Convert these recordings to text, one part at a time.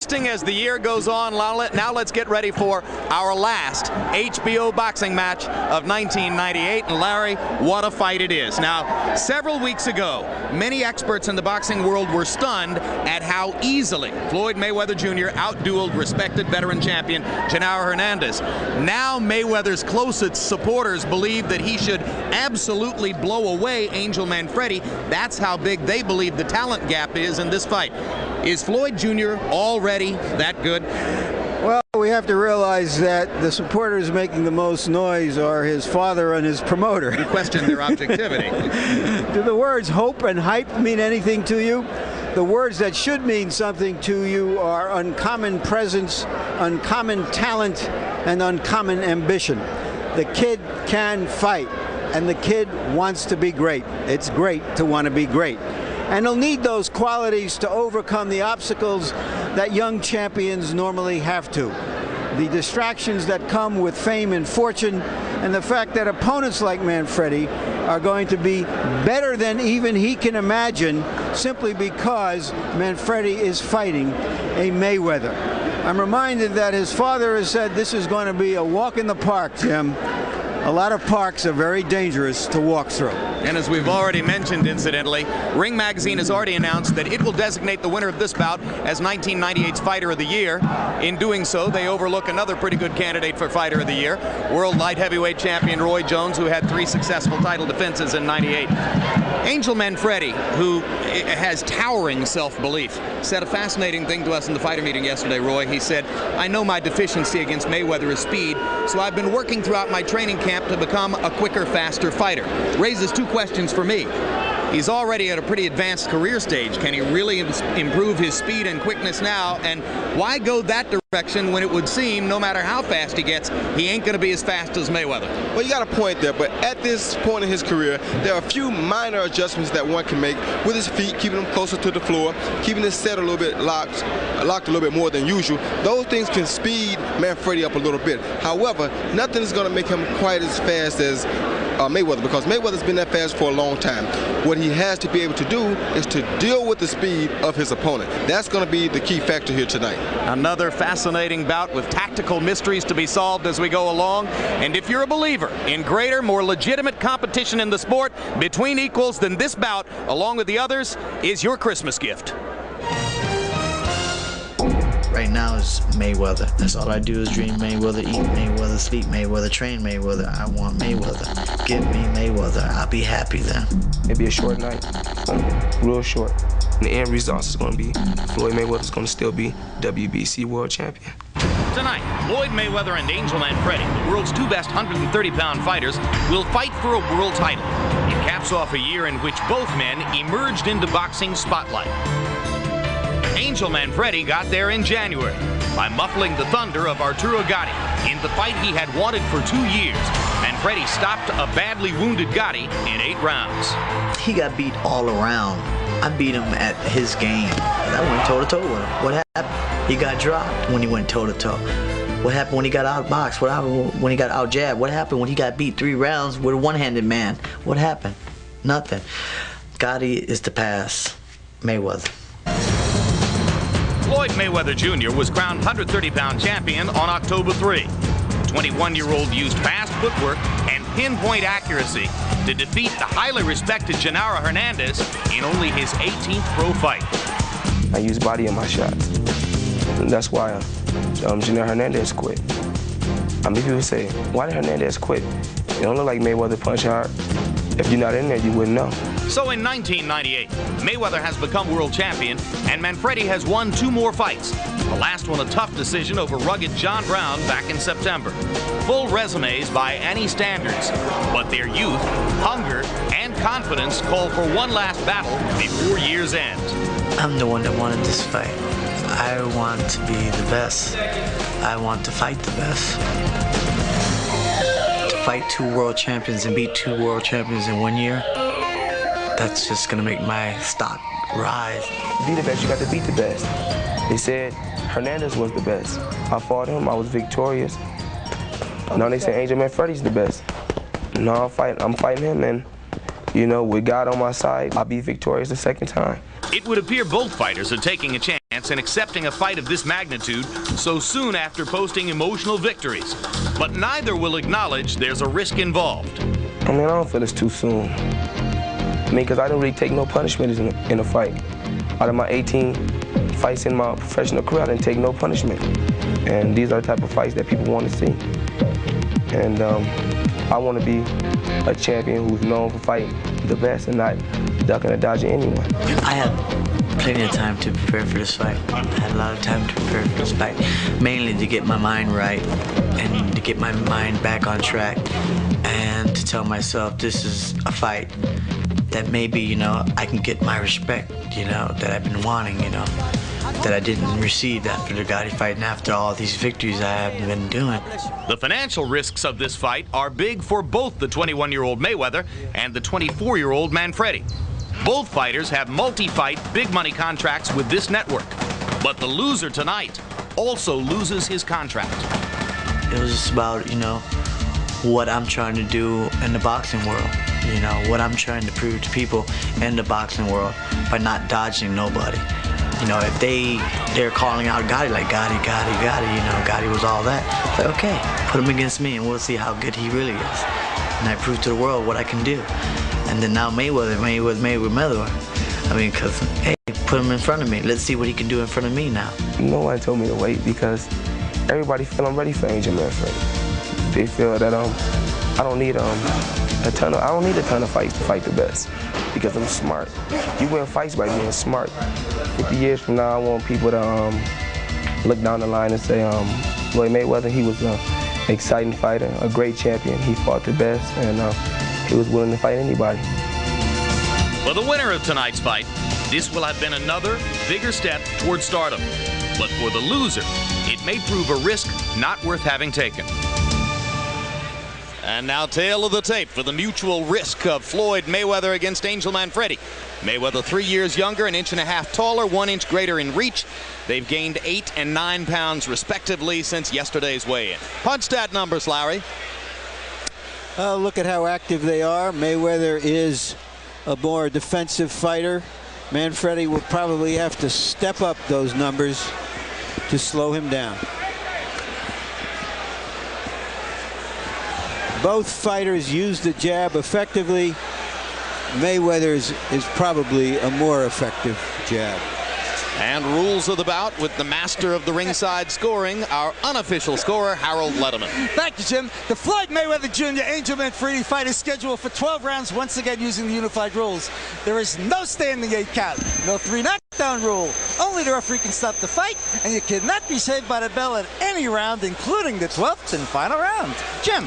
As the year goes on, now let's get ready for our last HBO boxing match of 1998. And Larry, what a fight it is. Now, several weeks ago, many experts in the boxing world were stunned at how easily Floyd Mayweather Jr. outdueled respected veteran champion Genaro Hernandez. Now Mayweather's closest supporters believe that he should absolutely blow away Angel Manfredy. That's how big they believe the talent gap is in this fight. Is Floyd Jr. already that good? Well, we have to realize that the supporters making the most noise are his father and his promoter. You question their objectivity. Do the words hope and hype mean anything to you? The words that should mean something to you are uncommon presence, uncommon talent, and uncommon ambition. The kid can fight, and the kid wants to be great. It's great to want to be great. And he'll need those qualities to overcome the obstacles that young champions normally have to. The distractions that come with fame and fortune, and the fact that opponents like Manfredy are going to be better than even he can imagine simply because Manfredy is fighting a Mayweather. I'm reminded that his father has said this is going to be a walk in the park, Jim. A lot of parks are very dangerous to walk through. And as we've already mentioned, incidentally, Ring Magazine has already announced that it will designate the winner of this bout as 1998's Fighter of the Year. In doing so, they overlook another pretty good candidate for Fighter of the Year, world light heavyweight champion Roy Jones, who had 3 successful title defenses in '98. Angel Manfredy, who has towering self-belief, said a fascinating thing to us in the fighter meeting yesterday, Roy. He said, "I know my deficiency against Mayweather is speed, so I've been working throughout my training camp to become a quicker, faster fighter." Raises 2 questions for me. He's already at a pretty advanced career stage. Can he really improve his speed and quickness now? And why go that direction when it would seem, no matter how fast he gets, he ain't going to be as fast as Mayweather? Well, you got a point there, but at this point in his career, there are a few minor adjustments that one can make with his feet, keeping them closer to the floor, keeping his set a little bit locked a little bit more than usual. Those things can speed Manfredy up a little bit. However, nothing is going to make him quite as fast as Mayweather, because Mayweather's been that fast for a long time. What he has to be able to do is to deal with the speed of his opponent. That's going to be the key factor here tonight. Another fascinating bout with tactical mysteries to be solved as we go along. And if you're a believer in greater, more legitimate competition in the sport between equals, then this bout, along with the others, is your Christmas gift. Right now is Mayweather. That's all I do is dream Mayweather, eat Mayweather, sleep Mayweather, train Mayweather. I want Mayweather. Give me Mayweather. I'll be happy then. It'll be a short night, real short. And the end result is going to be Floyd Mayweather's going to still be WBC world champion. Tonight, Floyd Mayweather and Angel Manfredy, the world's 2 best 130-pound fighters, will fight for a world title. It caps off a year in which both men emerged into boxing's spotlight. Angel Manfredy got there in January by muffling the thunder of Arturo Gatti in the fight he had wanted for 2 years. Manfredy stopped a badly wounded Gatti in 8 rounds. He got beat all around. I beat him at his game. I went toe-to-toe with him. What happened? He got dropped when he went toe-to-toe. What happened when he got out-boxed? What happened when he got out-jabbed? What happened when he got beat 3 rounds with a one-handed man? What happened? Nothing. Gatti is the past. Mayweather. Floyd Mayweather Jr. was crowned 130-pound champion on October 3. The 21-year-old used fast footwork and pinpoint accuracy to defeat the highly respected Genaro Hernandez in only his 18th pro fight. I use body in my shots. And that's why Genaro Hernandez quit. People say, why did Hernandez quit? It don't look like Mayweather punch hard. If you're not in there, you wouldn't know. So in 1998, Mayweather has become world champion, and Manfredy has won 2 more fights. The last one a tough decision over rugged John Brown back in September. Full resumes by any standards, but their youth, hunger, and confidence call for one last battle before year's end. I'm the one that wanted this fight. I want to be the best. I want to fight the best. To fight 2 world champions and beat 2 world champions in 1 year, that's just gonna make my stock rise. To be the best, you got to beat the best. They said Hernandez was the best. I fought him, I was victorious. Now they say Angel Manfredy's the best. Now I'm fighting him, and with God on my side, I'll be victorious the second time. It would appear both fighters are taking a chance and accepting a fight of this magnitude so soon after posting emotional victories. But neither will acknowledge there's a risk involved. I mean, I don't feel it's too soon. I mean, because I didn't really take no punishment in a fight. Out of my 18 fights in my professional career, I didn't take no punishment. And these are the type of fights that people want to see. And I want to be a champion who's known for fighting the best and not ducking or dodging anyone. I had plenty of time to prepare for this fight. I had a lot of time to prepare for this fight, mainly to get my mind right and to get my mind back on track and to tell myself this is a fight that maybe, you know, I can get my respect, you know, that I've been wanting, you know, that I didn't receive after the Gotti fight and after all these victories I have been doing. The financial risks of this fight are big for both the 21-year-old Mayweather and the 24-year-old Manfredy. Both fighters have multi-fight, big money contracts with this network. But the loser tonight also loses his contract. It was just about, you know, what I'm trying to do in the boxing world. You know, what I'm trying to prove to people in the boxing world by not dodging nobody. You know, if they're calling out Gotti like Gotti, you know, Gotti was all that. Like, okay, put him against me and we'll see how good he really is. And I prove to the world what I can do. And then now Mayweather. I mean, because, hey, put him in front of me. Let's see what he can do in front of me now. No one told me to wait because everybody feel I'm ready for Angel Manfredy. They feel that I don't need a ton of fights to fight the best because I'm smart. You win fights by being smart. 50 years from now, I want people to look down the line and say, Floyd Mayweather, he was an exciting fighter, a great champion. He fought the best, and he was willing to fight anybody. For the winner of tonight's fight, this will have been another bigger step toward stardom. But for the loser, it may prove a risk not worth having taken. And now tail of the tape for the mutual risk of Floyd Mayweather against Angel Manfredy. Mayweather 3 years younger, 1.5 inches taller, 1 inch greater in reach. They've gained 8 and 9 pounds respectively since yesterday's weigh-in. Punch stat numbers, Larry. Look at how active they are. Mayweather is a more defensive fighter. Manfredy will probably have to step up those numbers to slow him down. Both fighters use the jab effectively. Mayweather's is probably a more effective jab. And rules of the bout with the master of the ringside scoring, our unofficial scorer, Harold Letterman. Thank you, Jim. The Floyd Mayweather Jr. Angel Manfredy fight is scheduled for 12 rounds, once again using the unified rules. There is no standing 8 count, no 3 knockdown rule. Only the referee can stop the fight, and you cannot be saved by the bell at any round, including the 12th and final round. Jim.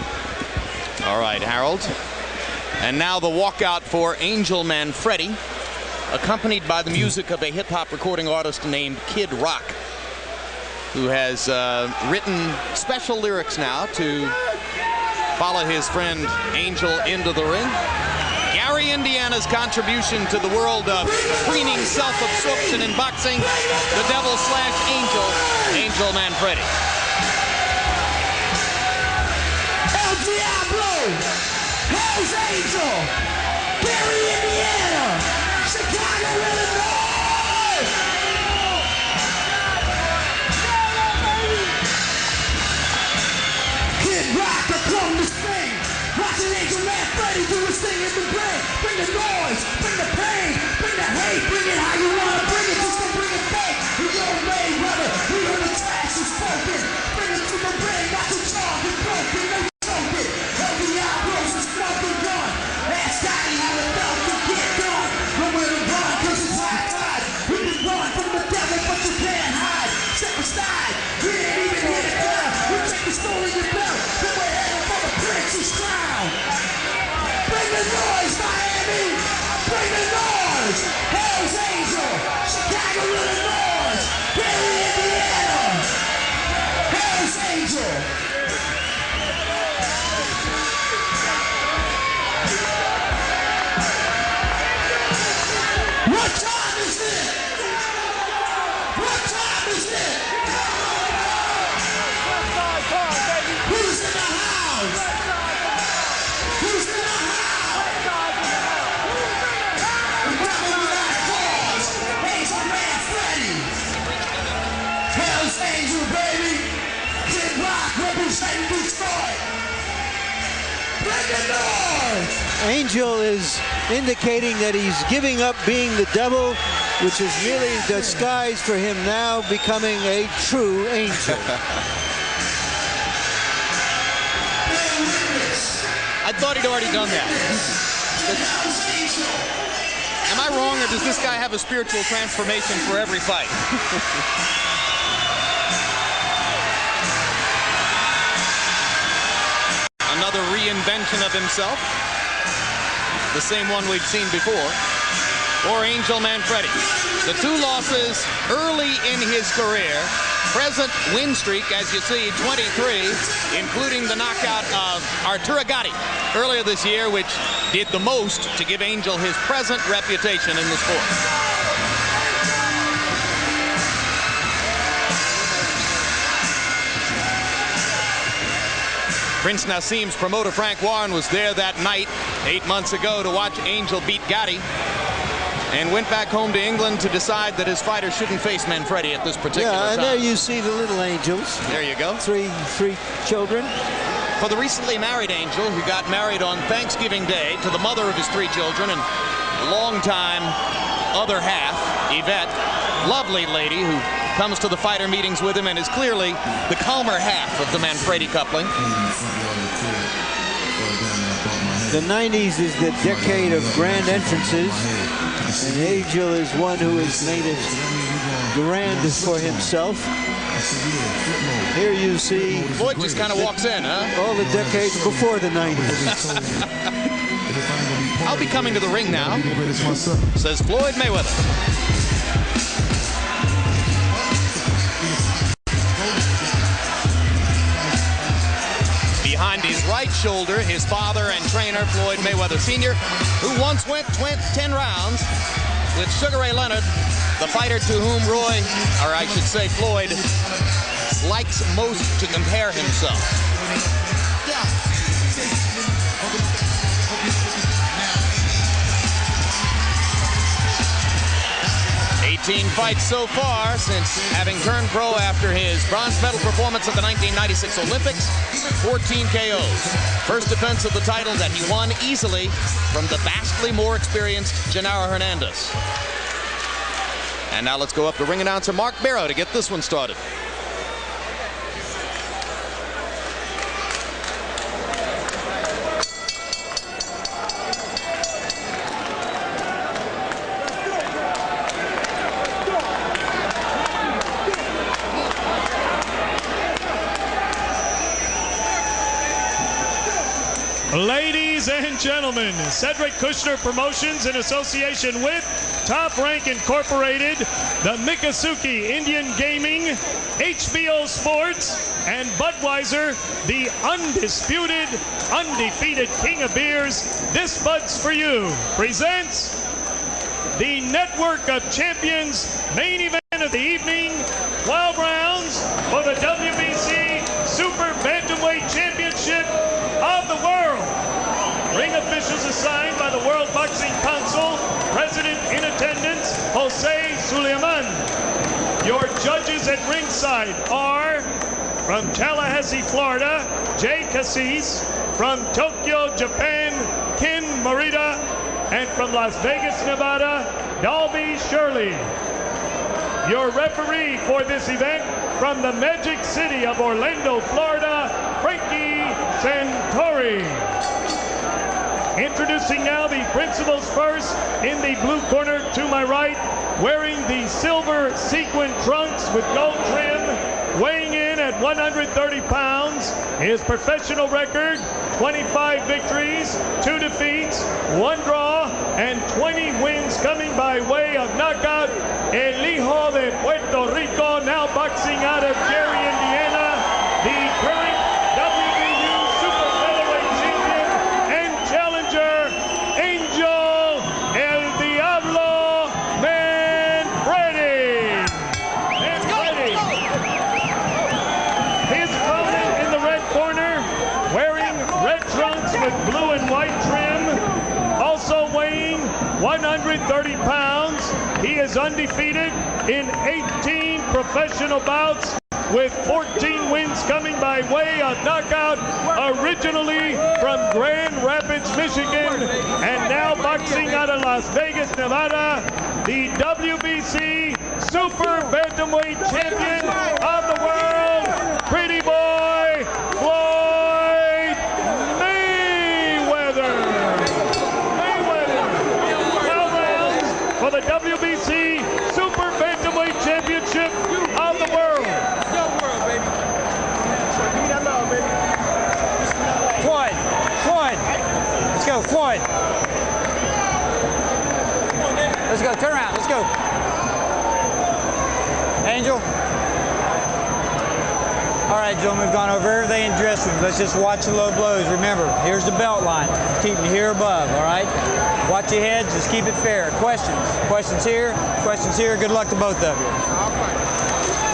All right, Harold. And now the walkout for Angel Manfredy, accompanied by the music of a hip-hop recording artist named Kid Rock, who has written special lyrics now to follow his friend Angel into the ring. Gary, Indiana's contribution to the world of preening self-absorption in boxing, the Devil/Angel, Angel Manfredy. El Diablo, Hell's Angel, Gary, Indiana, Chicago, Illinois. Kid Rock, I come to sing. Watching Angel Manfredy do his thing in the brain. Bring the noise, bring the pain, bring the hate, bring it how you want to bring it. Just don't bring it back. We don't Mayweather, we heard the trash is spoken. Bring it to the ring, not to charge and broken. No choking. El Diablo's a smoking gun. Ask Scotty how it felt to get done. Nowhere to run, cause it's high tide. We can run from the devil, but you can't hide. Step aside, we ain't even hit it down. We take the story you built, then we're heading for the prince's crown. Bring the noise, Miami! ready to start. Make the noise. Angel is indicating that he's giving up being the devil, which is merely disguised for him now becoming a true angel. I thought he'd already done that. Am I wrong, or does this guy have a spiritual transformation for every fight? Another reinvention of himself. The same one we've seen before. For Angel Manfredy. The 2 losses early in his career. Present win streak, as you see, 23, including the knockout of Arturo Gatti earlier this year, which did the most to give Angel his present reputation in the sport. Prince Nassim's promoter Frank Warren was there that night 8 months ago to watch Angel beat Gatti, and went back home to England to decide that his fighter shouldn't face Manfredy at this particular time. And there you see the little angels. There you go. Three children. For the recently married Angel, who got married on Thanksgiving Day to the mother of his 3 children and longtime other half, Yvette, lovely lady who comes to the fighter meetings with him and is clearly the calmer half of the Manfredy coupling. The 90s is the decade of grand entrances, and Angel is one who has made it grand for himself. Here you see Floyd just kind of walks in, huh? All the decades before the 90s. I'll be coming to the ring now, says Floyd Mayweather. Behind his right shoulder, his father and trainer, Floyd Mayweather Sr., who once went 10 rounds with Sugar Ray Leonard, the fighter to whom Roy, or I should say Floyd, likes most to compare himself. 18 fights so far since having turned pro after his bronze medal performance at the 1996 Olympics. 14 KOs. First defense of the title that he won easily from the vastly more experienced Genaro Hernandez. And now let's go up to ring announcer Mark Barrow to get this one started. Ladies and gentlemen, Cedric Kushner Promotions in association with Top Rank Incorporated, the Miccosukee Indian Gaming, HBO Sports, and Budweiser, the undisputed, undefeated king of beers, This Bud's For You, presents the Network of Champions main event of the evening, 12 rounds for the WBC Super Bantamweight Championship of the world. Ring officials assigned by the World Boxing Council, President in attendance, Jose Suleiman. Your judges at ringside are from Tallahassee, Florida, Jay Cassis, from Tokyo, Japan, Ken Morita, and from Las Vegas, Nevada, Dalby Shirley. Your referee for this event from the Magic City of Orlando, Florida, Frankie Santore. Introducing now the principals first in the blue corner to my right, wearing the silver sequin trunks with gold trim, weighing in at 130 pounds. His professional record, 25 victories, 2 defeats, 1 draw, and 20 wins coming by way of knockout. El Hijo de Puerto Rico, now boxing out of Gary, Indiana, the current WBU Super Featherweight Champion and challenger, Angel El Diablo Manfredy. His opponent in the red corner, wearing red trunks with blue and white trim, also weighing 130 pounds. He is undefeated in 18 professional bouts, with 14 wins coming by way of knockout, originally from Grand Rapids, Michigan, and now boxing out of Las Vegas, Nevada, the WBC Super Bantamweight Champion of the world, Pretty Boy Floyd Mayweather. 12 rounds for the WBC Super Bantamweight Championship of the world. Floyd, let's go, Floyd. Let's go, turn around, let's go. Angel. All right, gentlemen, we've gone over everything in dressing room. Let's just watch the low blows. Remember, here's the belt line. Keep them here above, all right? Watch your heads, just keep it fair. Questions? Questions here, questions here. Good luck to both of you.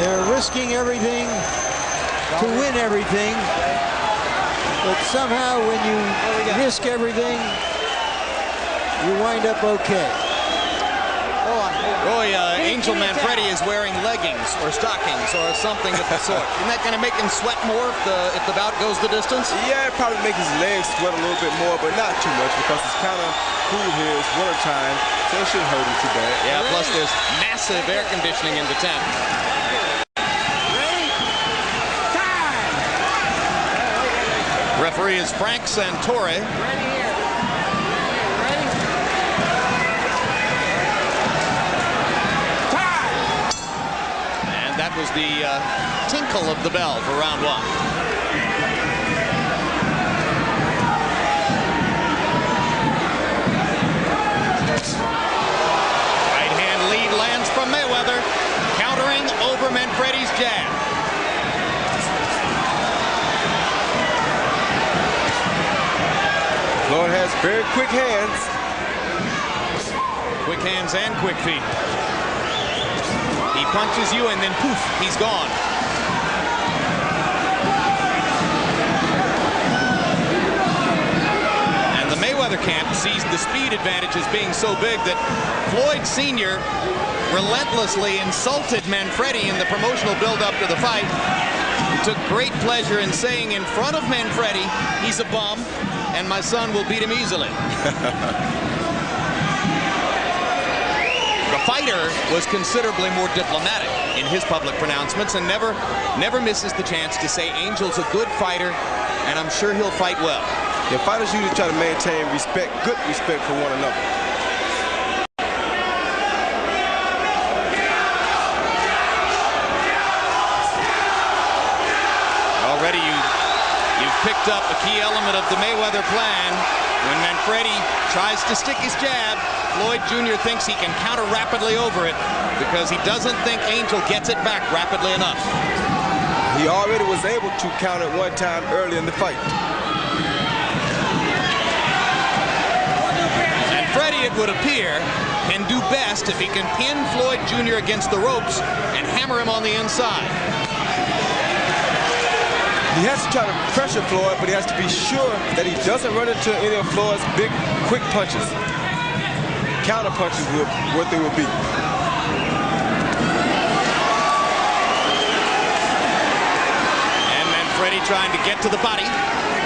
They're risking everything to win everything, but somehow when you risk everything, you wind up okay. Boy, Angel Manfredy is wearing leggings or stockings or something of the sort. Isn't that going to make him sweat more if the bout goes the distance? Yeah, it probably make his legs sweat a little bit more, but not too much because it's kind of cool here. It's winter time, so it shouldn't hurt him too bad. Yeah, plus there's massive air conditioning in the tent. Referee is Frank Santore. That was the tinkle of the bell for round one. Right hand lead lands from Mayweather, countering over Manfredy's jab. Floyd has very quick hands. Quick hands and quick feet. He punches you and then poof, he's gone. And the Mayweather camp sees the speed advantage as being so big that Floyd Sr. relentlessly insulted Manfredy in the promotional build-up to the fight. He took great pleasure in saying in front of Manfredy, he's a bum, and my son will beat him easily. The fighter was considerably more diplomatic in his public pronouncements and never misses the chance to say Angel's a good fighter, and I'm sure he'll fight well. Yeah, fighters usually try to maintain respect, good respect for one another. Already you've picked up a key element of the Mayweather plan. When Manfredy tries to stick his jab, Floyd Jr. thinks he can counter rapidly over it because he doesn't think Angel gets it back rapidly enough. He already was able to counter one time early in the fight. Manfredy, it would appear, can do best if he can pin Floyd Jr. against the ropes and hammer him on the inside. He has to try to pressure Floyd, but he has to be sure that he doesn't run into any of Floyd's big, quick punches. Counter punches what they will be. And Manfredy trying to get to the body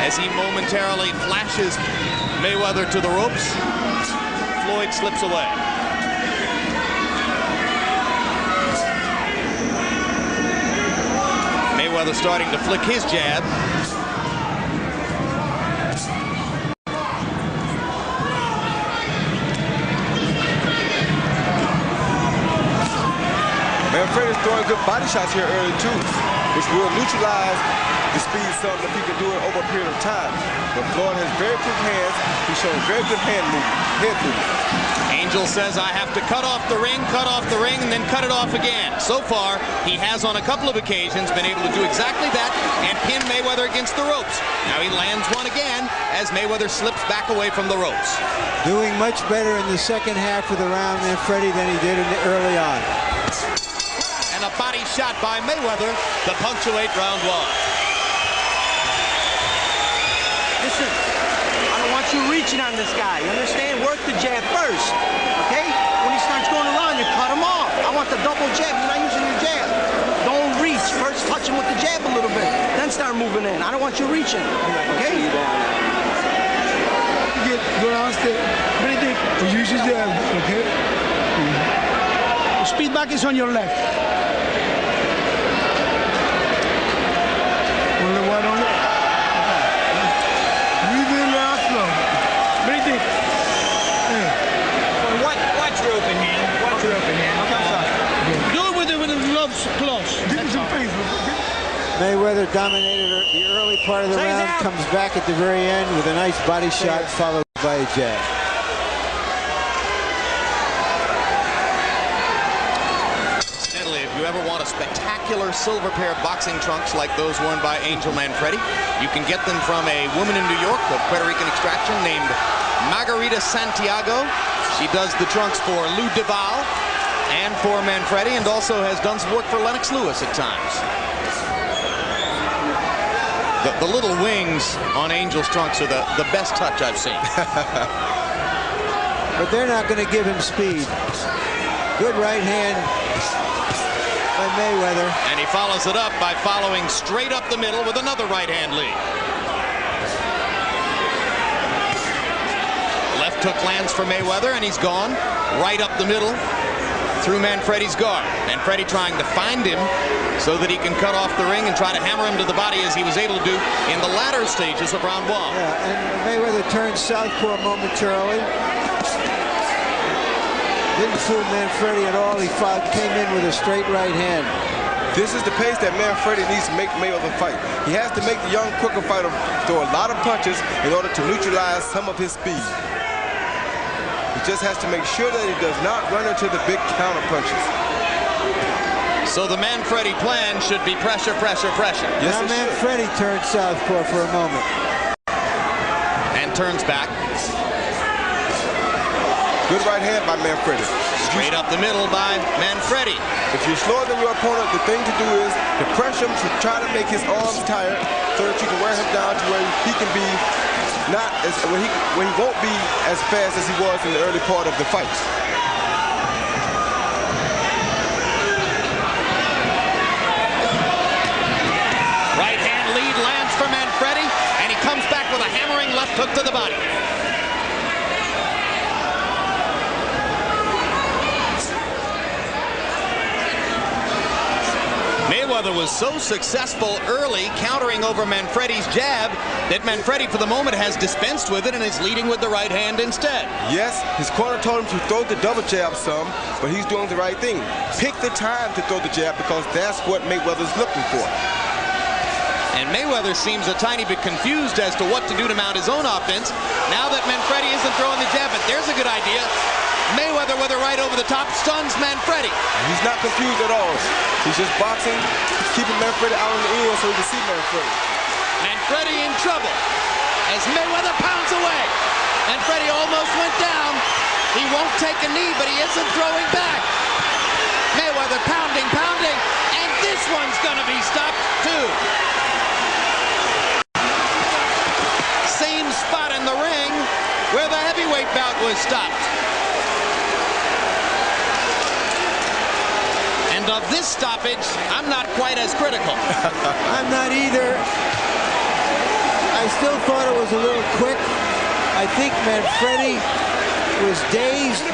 as he momentarily flashes Mayweather to the ropes. Floyd slips away. Mayweather starting to flick his jab. Manfredy's throwing good body shots here early too, which will neutralize the speed some if he can do it over a period of time. But Floyd has very quick hands. He's showing very good head movement. Angel says, I have to cut off the ring, and then cut it off again. So far, he has on a couple of occasions been able to do exactly that and pin Mayweather against the ropes. Now he lands one again as Mayweather slips back away from the ropes. Doing much better in the second half of the round, Manfredy, than he did early on. And a body shot by Mayweather to punctuate round one. Listen, I don't want you reaching on this guy. You understand? Work the jab first, okay? When he starts going around, you cut him off. I want the double jab. You're not using your jab. Don't reach. first touch him with the jab a little bit, then start moving in. I don't want you reaching. Okay? Go downstairs. Use your jab, okay? The speed back is on your left. Only one on it. Breathe in now slow. Breathe deep. Watch your open hand. Watch your open hand. Okay, sorry. Do it with the gloves close. Give me some face. Mayweather dominated the early part of the round, comes back at the very end with a nice body shot followed by a jab. Incidentally, if you ever want a spectacular silver pair of boxing trunks like those worn by Angel Manfredy, you can get them from a woman in New York of Puerto Rican extraction named Margarita Santiago. She does the trunks for Lou Duval and for Manfredy, and also has done some work for Lennox Lewis at times. The little wings on Angel's trunks are the best touch I've seen. But they're not going to give him speed. Good right hand by Mayweather. And he follows it up by following straight up the middle with another right hand lead. Left hook lands for Mayweather, and he's gone right up the middle through Manfredy's guard. Manfredy trying to find him so that he can cut off the ring and try to hammer him to the body as he was able to do in the latter stages of round one. Yeah, and Mayweather turned southpaw momentarily. Didn't fool Manfredy at all. He came in with a straight right hand. This is the pace that Manfredy needs to make Mayweather fight. He has to make the young, quicker fighter throw a lot of punches in order to neutralize some of his speed. He just has to make sure that he does not run into the big counter punches. So the Manfredy plan should be pressure, pressure, pressure. Yes, now Manfredy turned southpaw for a moment. And turns back. Good right hand by Manfredy. Straight up the middle by Manfredy. If you're slower than your opponent, the thing to do is to pressure him to try to make his arms tired so that you can wear him down to where he can be not as where he won't be as fast as he was in the early part of the fight. Right hand lead lands for Manfredy, and he comes back with a hammering left hook to the body. Mayweather was so successful early countering over Manfredy's jab that Manfredy for the moment has dispensed with it and is leading with the right hand instead. Yes, his corner told him to throw the double jab some, but he's doing the right thing. Pick the time to throw the jab because that's what Mayweather's looking for. And Mayweather seems a tiny bit confused as to what to do to mount his own offense now that Manfredy isn't throwing the jab, but there's a good idea. Mayweather with a right over the top stuns Manfredy. He's not confused at all. He's just boxing, keeping Manfredy out in the ear so he can see Manfredy. Manfredy in trouble as Mayweather pounds away. Manfredy almost went down. He won't take a knee, but he isn't throwing back. Mayweather pounding, pounding, and this one's gonna be stopped too. Same spot in the ring where the heavyweight bout was stopped. And of this stoppage, I'm not quite as critical. I'm not either. I still thought it was a little quick. I think Manfredy was dazed.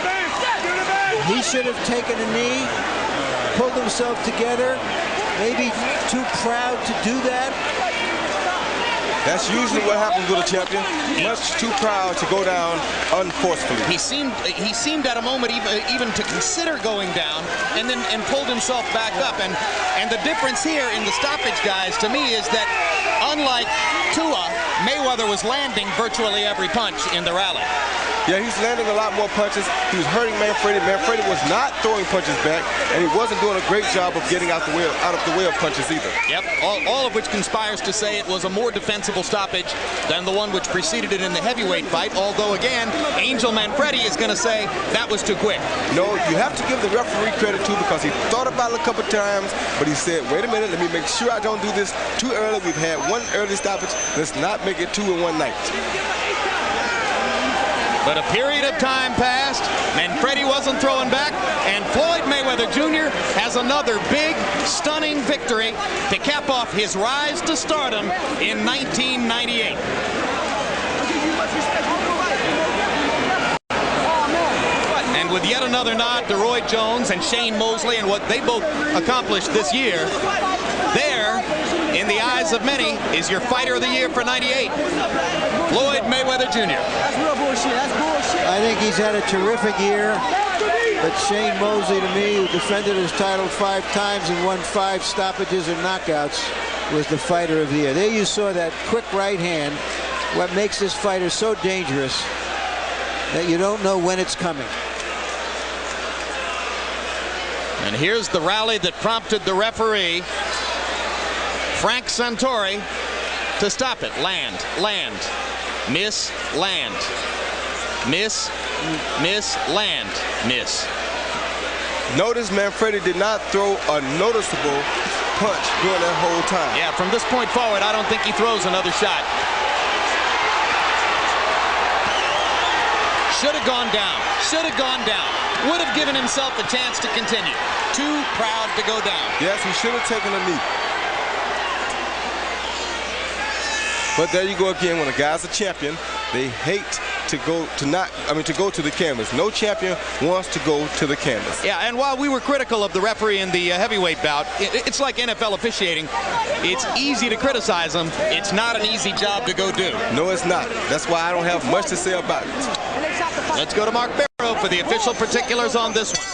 He should have taken a knee, pulled himself together, maybe too proud to do that. That's usually what happens with a champion. Much too proud to go down unforcefully. He seemed at a moment even to consider going down, and then pulled himself back up. And the difference here in the stoppage, guys, to me is that unlike Tua, Mayweather was landing virtually every punch in the rally. Yeah, he's landing a lot more punches. He was hurting Manfredy. Manfredy was not throwing punches back, and he wasn't doing a great job of getting out of the way of punches either. Yep, all of which conspires to say it was a more defensible stoppage than the one which preceded it in the heavyweight fight, although again, Angel Manfredy is going to say that was too quick. No, you have to give the referee credit too, because he thought about it a couple times, but he said, wait a minute, let me make sure I don't do this too early. We've had one early stoppage. Let's not make it two in one night. But a period of time passed, Manfredy wasn't throwing back, and Floyd Mayweather Jr. has another big, stunning victory to cap off his rise to stardom in 1998. And with yet another nod to Roy Jones and Shane Mosley and what they both accomplished this year, there, in the eyes of many, is your fighter of the year for 98, Floyd Mayweather Jr. That's real bullshit. That's bullshit. I think he's had a terrific year. But Shane Mosley, to me, who defended his title 5 times and won 5 stoppages and knockouts, was the fighter of the year. There you saw that quick right hand, what makes this fighter so dangerous that you don't know when it's coming. And here's the rally that prompted the referee, Frank Santore, to stop it. Land, land, miss, land, miss, miss, land, miss. Notice Manfredy did not throw a noticeable punch during that whole time. Yeah, from this point forward, I don't think he throws another shot. Should have gone down. Should have gone down. Would have given himself a chance to continue. Too proud to go down. Yes, he should have taken a knee. But there you go again. When a guy's a champion, they hate to go to the canvas. No champion wants to go to the canvas. Yeah, and while we were critical of the referee in the heavyweight bout, it's like NFL officiating. It's easy to criticize them. It's not an easy job to go do. No, it's not. That's why I don't have much to say about it. Let's go to Mark Barrow for the official particulars on this one.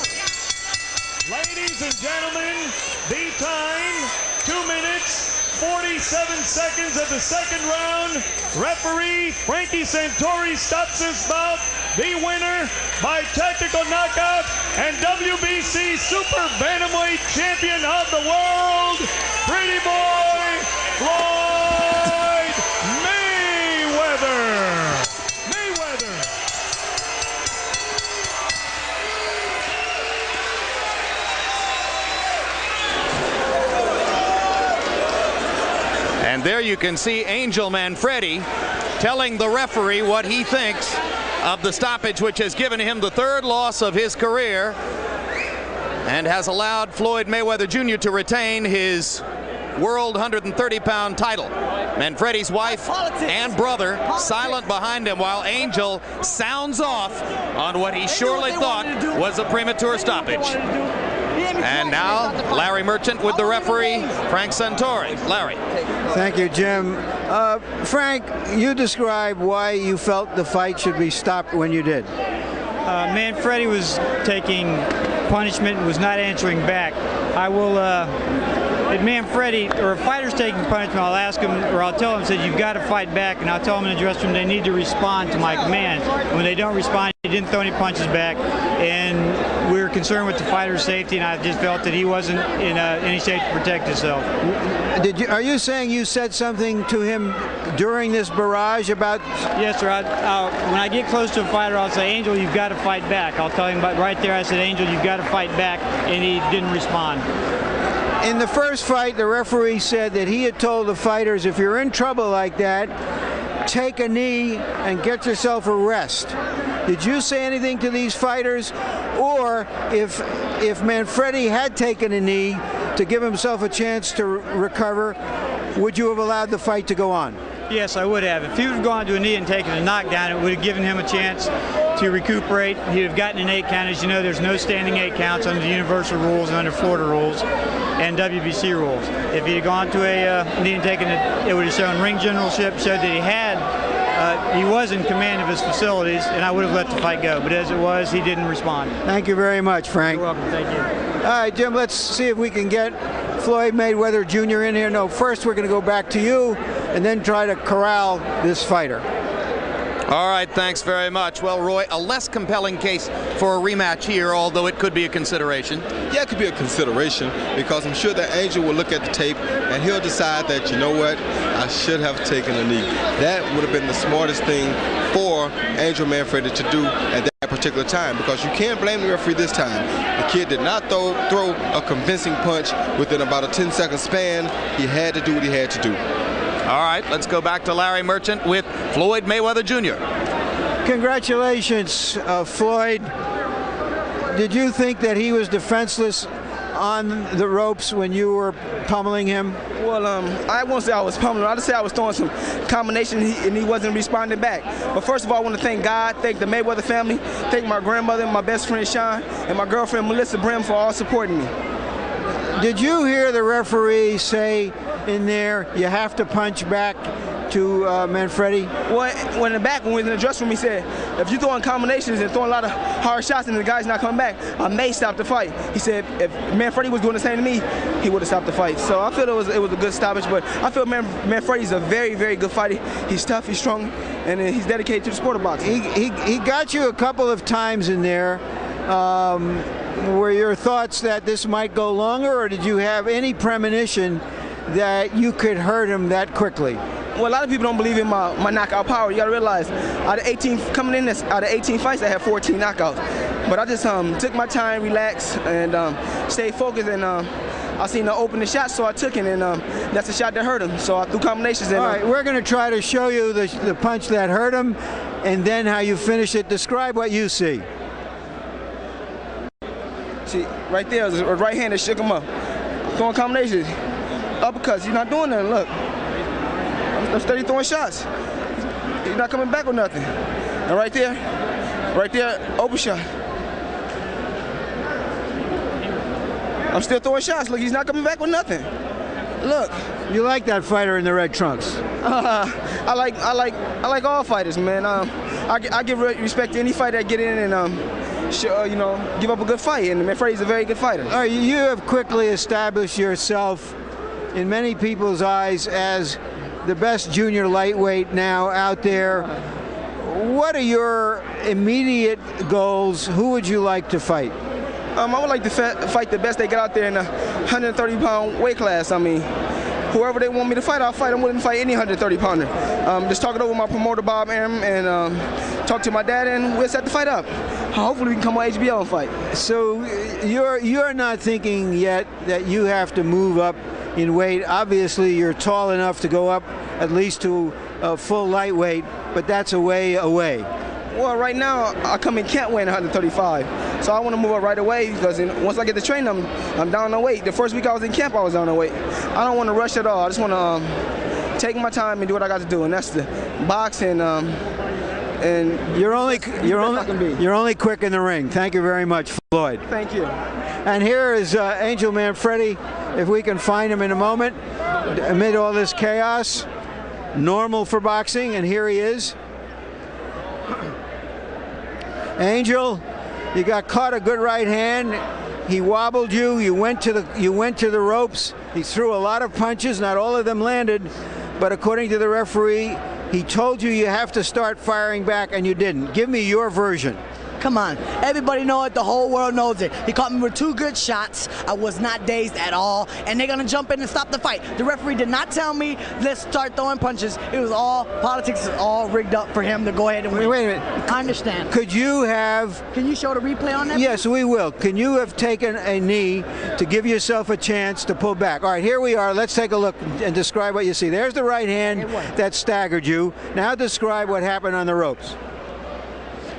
Ladies and gentlemen, the time, 2 minutes, 47 seconds of the second round. Referee Frankie Santore stops this bout. The winner by technical knockout and WBC Super Bantamweight Champion of the world, Pretty Boy Floyd Mayweather. And there you can see Angel Manfredy telling the referee what he thinks of the stoppage, which has given him the 3rd loss of his career and has allowed Floyd Mayweather Jr. to retain his world 130-pound title. Manfredy's wife and brother silent behind him while Angel sounds off on what he surely thought was a premature stoppage. And now, Larry Merchant with the referee, Frank Santore. Larry. Thank you, Jim. Frank, you describe why you felt the fight should be stopped when you did. Manfredy was taking punishment and was not answering back. I will, if Manfredy, or a fighter's taking punishment, I'll ask him, or I'll tell him, said, you've got to fight back, and I'll tell him in the dressing room they need to respond to my command. When they don't respond, he didn't throw any punches back, and we were concerned with the fighter's safety, and I just felt that he wasn't in any shape to protect himself. Are you saying you said something to him during this barrage about? Yes, sir. When I get close to a fighter, I'll say, Angel, you've got to fight back. I'll tell him right there, I said, Angel, you've got to fight back, and he didn't respond. In the first fight, the referee said that he had told the fighters, if you're in trouble like that, take a knee and get yourself a rest. Did you say anything to these fighters? Or if Manfredy had taken a knee to give himself a chance to recover, would you have allowed the fight to go on? Yes, I would have. If he would have gone to a knee and taken a knockdown, it would have given him a chance to recuperate. He'd have gotten an 8 count. As you know, there's no standing 8 counts under the universal rules and under Florida rules and WBC rules. If he had gone to a knee and taken it, it would have shown ring generalship, showed that he was in command of his facilities, and I would have let the fight go. But as it was, he didn't respond. Thank you very much, Frank. You're welcome. Thank you. All right, Jim, let's see if we can get Floyd Mayweather Jr. in here. No, first we're going to go back to you and then try to corral this fighter. All right, thanks very much. Well, Roy, a less compelling case for a rematch here, although it could be a consideration. Yeah, it could be a consideration because I'm sure that Angel will look at the tape and he'll decide that, you know what, I should have taken a knee. That would have been the smartest thing for Angel Manfredy to do at that particular time, because you can't blame the referee this time. The kid did not throw a convincing punch within about a 10-second span. He had to do what he had to do. All right, let's go back to Larry Merchant with Floyd Mayweather Jr. Congratulations, Floyd. Did you think that he was defenseless on the ropes when you were pummeling him? Well, I won't say I was pummeling. I'll just say I was throwing some combination and he wasn't responding back. But first of all, I want to thank God, thank the Mayweather family, thank my grandmother, my best friend Sean, and my girlfriend Melissa Brim for all supporting me. Did you hear the referee say in there, you have to punch back to Manfredy? Well, when we were in the dressing room, he said, if you're throwing combinations and throwing a lot of hard shots and the guy's not coming back, I may stop the fight. He said if Manfredy was doing the same to me, he would have stopped the fight. So I feel it was a good stoppage, but I feel Manfredy's a very, very good fighter. He's tough, he's strong, and he's dedicated to the sport of boxing. He got you a couple of times in there. Were your thoughts that this might go longer, or did you have any premonition that you could hurt him that quickly? Well, a lot of people don't believe in my knockout power. You got to realize, out of 18 fights, I had 14 knockouts. But I just took my time, relaxed, and stayed focused. And I seen the opening shot, so I took it, and that's the shot that hurt him. So I threw combinations. And, all right, we're going to try to show you the punch that hurt him, and then how you finish it. Describe what you see. See, right there, a right hand that shook him up. Throwing combinations, uppercuts. You're not doing nothing. Look. I'm steady throwing shots. He's not coming back with nothing. And right there, open shot. I'm still throwing shots. Look, he's not coming back with nothing. Look. You like that fighter in the red trunks? I like all fighters, man. I give respect to any fighter that get in and give up a good fight. And Manfredy's a very good fighter. All right, you have quickly established yourself in many people's eyes as the best junior lightweight now out there. What are your immediate goals? Who would you like to fight? I would like to fight the best they got out there in the 130-pound weight class. I mean, whoever they want me to fight, I'll fight. I'm willing to fight any 130-pounder. Just talk it over with my promoter, Bob Arum, and talk to my dad, and we'll set the fight up. Hopefully we can come on HBO and fight. So you're not thinking yet that you have to move up in weight. Obviously, you're tall enough to go up at least to a full lightweight, but that's a way away. Well, right now, I come in camp weighing 135, so I want to move up right away because once I get to train, I'm down on weight. The first week I was in camp, I was down on weight. I don't want to rush at all. I just want to take my time and do what I got to do, and that's the box and you're only quick in the ring. Thank you very much, Floyd. Thank you. And here is Angel Manfredy. If we can find him in a moment, amid all this chaos, normal for boxing, and here he is. Angel, you got caught a good right hand. He wobbled you. You went to the ropes. He threw a lot of punches. Not all of them landed, but according to the referee, he told you have to start firing back, and you didn't. Give me your version. Come on, everybody know it, the whole world knows it. He caught me with 2 good shots. I was not dazed at all, and they're gonna jump in and stop the fight. The referee did not tell me, let's start throwing punches. It was all, politics is all rigged up for him to go ahead and win. Wait a minute. I understand. Could you have... Can you show the replay on that? Yes, we will. Can you have taken a knee to give yourself a chance to pull back? All right, here we are. Let's take a look and describe what you see. There's the right hand that staggered you. Now describe what happened on the ropes.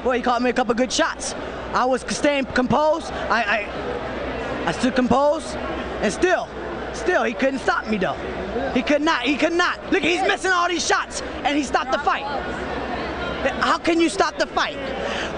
Well, he caught me a couple good shots. I was staying composed. I stood composed, and still, he couldn't stop me though. He could not. Look, he's missing all these shots, and he stopped the fight. How can you stop the fight?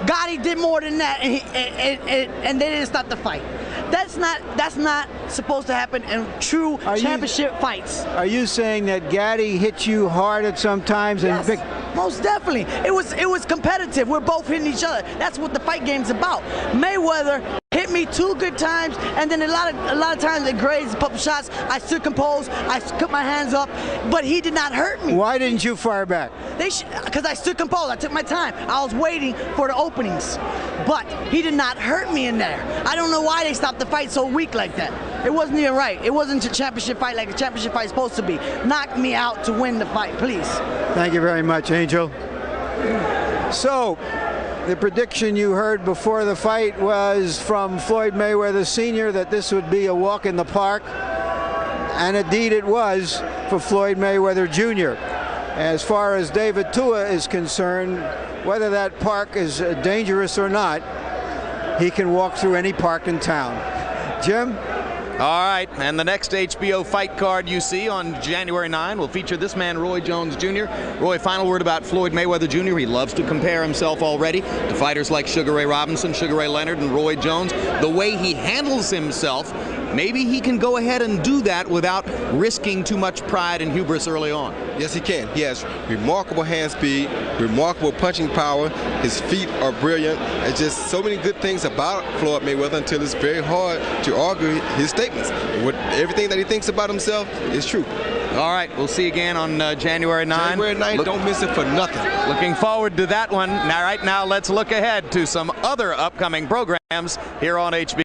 Gotti did more than that, and they didn't stop the fight. That's not supposed to happen in true championship fights. Are you saying that Gotti hit you hard at some times? Yes, most definitely. It was competitive. We're both hitting each other. That's what the fight game's about. Mayweather hit me 2 good times, and then a lot of times it grazed a couple shots. I stood composed. I put my hands up, but he did not hurt me. Why didn't you fire back? Because I stood composed. I took my time. I was waiting for the openings, but he did not hurt me in there. I don't know why they stopped the fight so weak like that. It wasn't even right. It wasn't a championship fight like a championship fight is supposed to be. Knock me out to win the fight, please. Thank you very much, Angel. So, the prediction you heard before the fight was from Floyd Mayweather Sr. that this would be a walk in the park, and indeed it was for Floyd Mayweather Jr. As far as David Tua is concerned, whether that park is dangerous or not, he can walk through any park in town. Jim? All right, and the next HBO fight card you see on January 9 will feature this man, Roy Jones Jr. Roy, final word about Floyd Mayweather Jr. He loves to compare himself already to fighters like Sugar Ray Robinson, Sugar Ray Leonard, and Roy Jones. The way he handles himself, maybe he can go ahead and do that without risking too much pride and hubris early on. Yes, he can. He has remarkable hand speed, remarkable punching power. His feet are brilliant. There's just so many good things about Floyd Mayweather until it's very hard to argue his statements. Everything that he thinks about himself is true. All right, we'll see you again on January 9. January 9, don't miss it for nothing. Looking forward to that one. Now, right now, let's look ahead to some other upcoming programs here on HBO.